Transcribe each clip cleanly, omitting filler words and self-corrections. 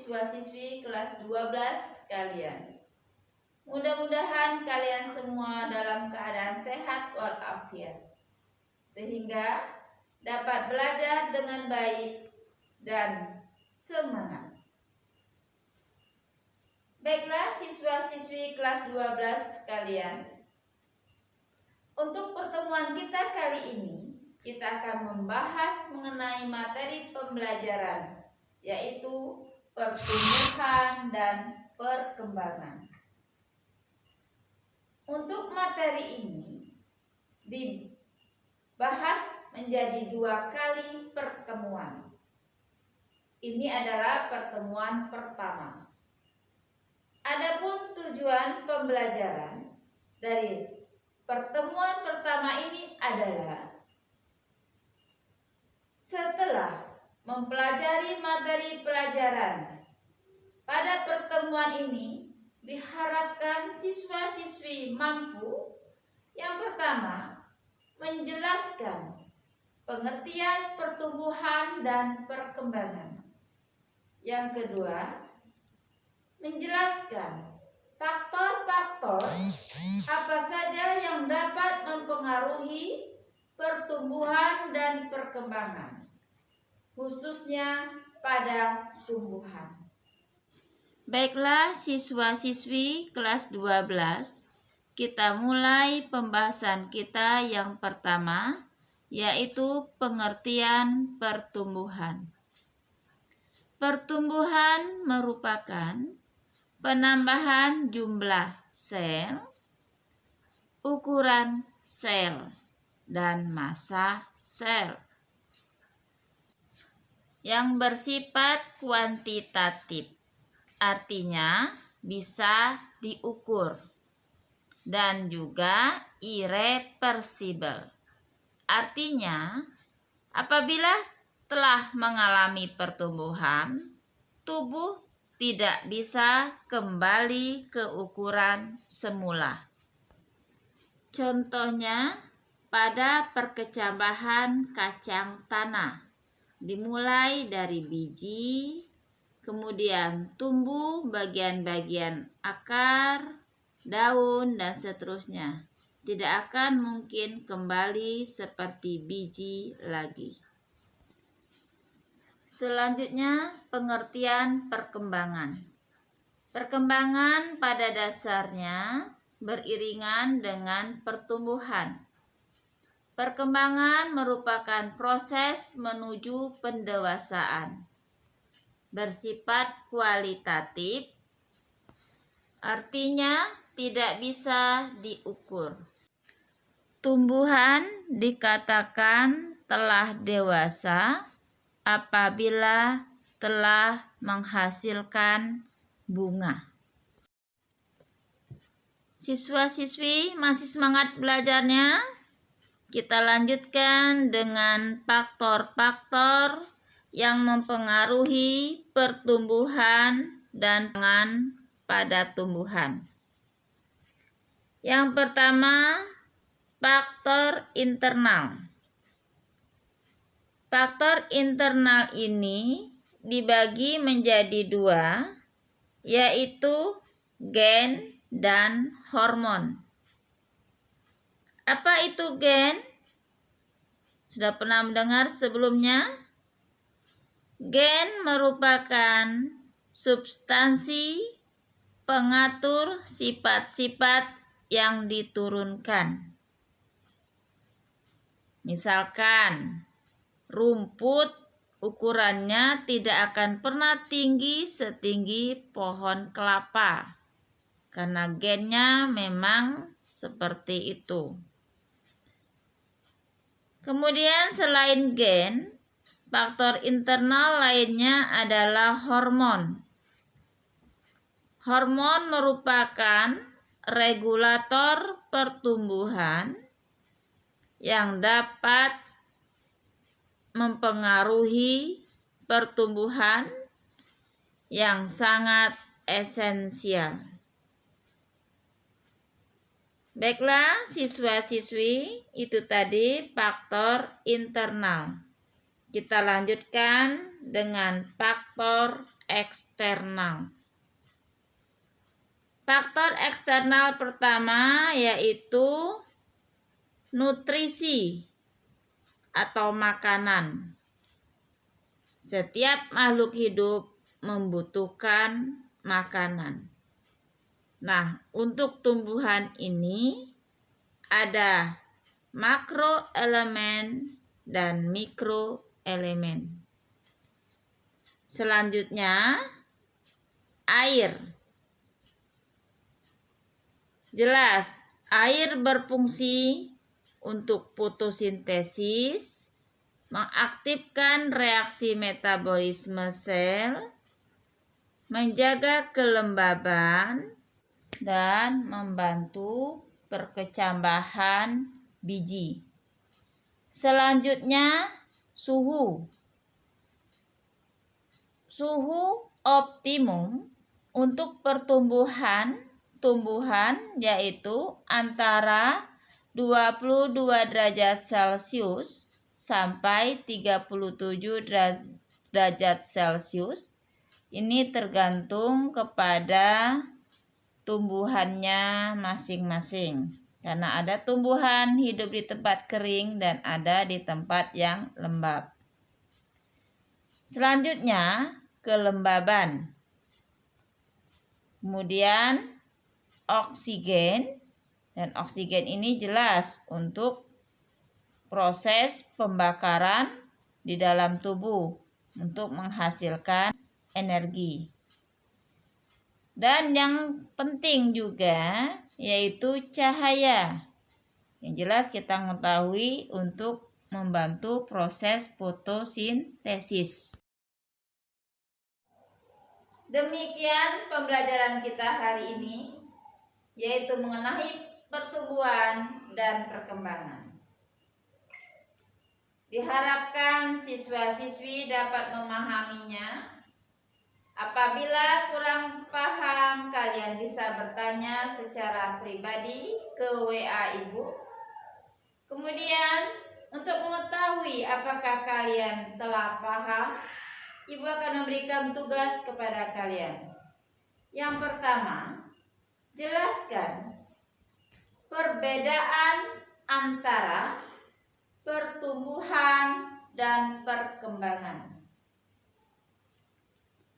siswa-siswi kelas 12 kalian. Mudah-mudahan kalian semua dalam keadaan sehat walafiat, sehingga dapat belajar dengan baik dan semangat. Baiklah siswa-siswi kelas 12 kalian, untuk pertemuan kita kali ini, kita akan membahas mengenai materi pembelajaran, yaitu pertumbuhan dan perkembangan. Untuk materi ini dibahas menjadi 2 kali pertemuan. Ini adalah pertemuan pertama. Adapun tujuan pembelajaran dari pertemuan pertama ini adalah setelah mempelajari materi pelajaran pada pertemuan ini, diharapkan siswa-siswi mampu yang pertama menjelaskan pengertian pertumbuhan dan perkembangan. Yang kedua, menjelaskan faktor-faktor apa saja yang dapat mempengaruhi pertumbuhan dan perkembangan, khususnya pada tumbuhan. Baiklah siswa-siswi kelas 12, kita mulai pembahasan kita yang pertama, yaitu pengertian pertumbuhan. Pertumbuhan merupakan penambahan jumlah sel, ukuran sel, dan massa sel yang bersifat kuantitatif. Artinya bisa diukur, dan juga irreversible. Artinya apabila telah mengalami pertumbuhan, tubuh tidak bisa kembali ke ukuran semula. Contohnya pada perkecambahan kacang tanah, dimulai dari biji, kemudian tumbuh bagian-bagian akar, daun, dan seterusnya. Tidak akan mungkin kembali seperti biji lagi. Selanjutnya, pengertian perkembangan. Perkembangan pada dasarnya beriringan dengan pertumbuhan. Perkembangan merupakan proses menuju pendewasaan. Bersifat kualitatif, artinya tidak bisa diukur. Tumbuhan dikatakan telah dewasa apabila telah menghasilkan bunga. Siswa-siswi masih semangat belajarnya? Kita lanjutkan dengan faktor-faktor yang mempengaruhi pertumbuhan dan pengembangan pada tumbuhan. Yang pertama, faktor internal. Faktor internal ini dibagi menjadi 2, yaitu gen dan hormon. Apa itu gen? Sudah pernah mendengar sebelumnya? Gen merupakan substansi pengatur sifat-sifat yang diturunkan. Misalkan, rumput ukurannya tidak akan pernah tinggi setinggi pohon kelapa, karena gennya memang seperti itu. Kemudian selain gen, faktor internal lainnya adalah hormon. Hormon merupakan regulator pertumbuhan yang dapat mempengaruhi pertumbuhan yang sangat esensial. Baiklah siswa-siswi, itu tadi faktor internal. Kita lanjutkan dengan faktor eksternal. Faktor eksternal pertama yaitu nutrisi atau makanan. Setiap makhluk hidup membutuhkan makanan. Nah, untuk tumbuhan ini ada makroelemen dan mikroelemen. Selanjutnya, air. Jelas, air berfungsi untuk fotosintesis, mengaktifkan reaksi metabolisme sel, menjaga kelembaban, dan membantu perkecambahan biji. Selanjutnya, suhu. Suhu optimum untuk tumbuhan yaitu antara 22 derajat Celcius sampai 37 derajat Celcius. Ini tergantung kepada tumbuhannya masing-masing. Karena ada tumbuhan hidup di tempat kering dan ada di tempat yang lembab. Selanjutnya, kelembaban. Kemudian oksigen, dan oksigen ini jelas untuk proses pembakaran di dalam tubuh untuk menghasilkan energi. Dan yang penting juga yaitu cahaya. Yang jelas kita mengetahui untuk membantu proses fotosintesis. Demikian pembelajaran kita hari ini, yaitu mengenai pertumbuhan dan perkembangan. Diharapkan siswa-siswi dapat memahaminya. Apabila kurang paham, kalian bisa bertanya secara pribadi ke WA Ibu. Kemudian, untuk mengetahui apakah kalian telah paham, Ibu akan memberikan tugas kepada kalian. Yang pertama, jelaskan perbedaan antara pertumbuhan dan perkembangan.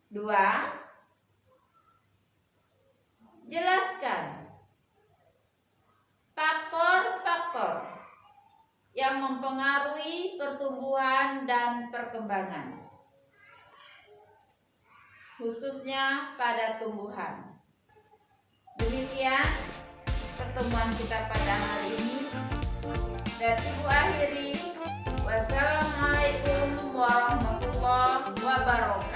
2. Jelaskan faktor-faktor yang mempengaruhi pertumbuhan dan perkembangan, khususnya pada tumbuhan. Demikian pertemuan kita pada hari ini, dan Ibu akhiri. Wassalamualaikum warahmatullahi wabarakatuh.